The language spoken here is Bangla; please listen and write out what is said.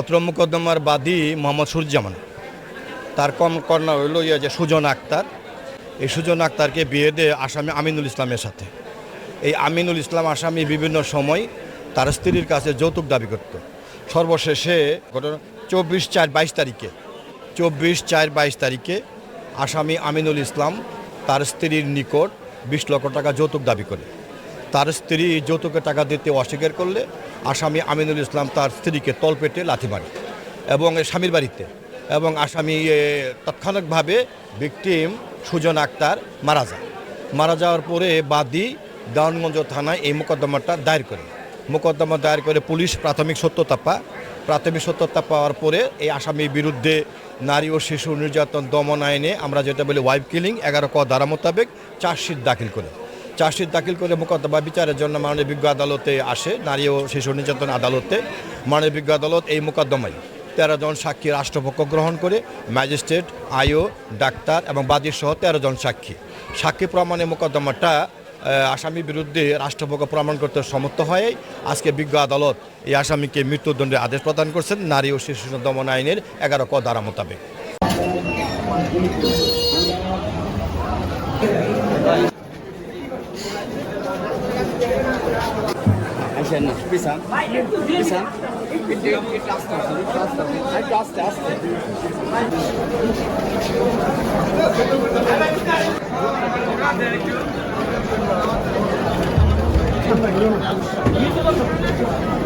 পত্র মোকদ্দমার বাদী মোহাম্মদ সুরজামান, তার কন্যা হইল যে সুজন আক্তার। এই সুজন আক্তারকে বিয়ে দেয় আসামি আমিনুল ইসলামের সাথে। এই আমিনুল ইসলাম আসামি বিভিন্ন সময় তার স্ত্রীর কাছে যৌতুক দাবি করত। সর্বশেষে ঘটনা 24/4/22 তারিখে আসামি আমিনুল ইসলাম তার স্ত্রীর নিকট 20 লক্ষ টাকা যৌতুক দাবি করে। তার স্ত্রী যৌতুকের টাকা দিতে অস্বীকার করলে আসামি আমিনুল ইসলাম তার স্ত্রীকে তলপেটে লাথি মারে এবং স্বামীর বাড়িতে, এবং আসামি তাৎক্ষণিকভাবে ভিকটিম সুজন আক্তার মারা যাওয়ার পরে বাদী দেওয়ানগঞ্জ থানায় এই মোকদ্দমাটা দায়ের করে। মোকদ্দমা দায়ের করে পুলিশ প্রাথমিক সত্যতা পাওয়ার পরে এই আসামির বিরুদ্ধে নারী ও শিশু নির্যাতন দমন আইনে আমরা যেটা বলি ওয়াইফ কিলিং 11 ক ধারা মোতাবেক চার্জশিট দাখিল করে মোকদ্দমা বিচারের জন্য মাননীয় বিজ্ঞ আদালতে আসে, নারী ও শিশু নির্যাতন আদালতে। মাননীয় বিজ্ঞ আদালত এই মোকদ্দমায় 13 জন সাক্ষী রাষ্ট্রপক্ষ গ্রহণ করে, ম্যাজিস্ট্রেট, আইও, ডাক্তার এবং বাদী সহ 13 জন সাক্ষী প্রমাণে মোকদ্দমাটা আসামির বিরুদ্ধে রাষ্ট্রপক্ষ প্রমাণ করতে সমর্থ হয়। আজকে বিজ্ঞ আদালত এই আসামিকে মৃত্যুদণ্ডের আদেশ প্রদান করছেন নারী ও শিশু দমন আইনের 11 ক ধারা মোতাবেক। Thank you.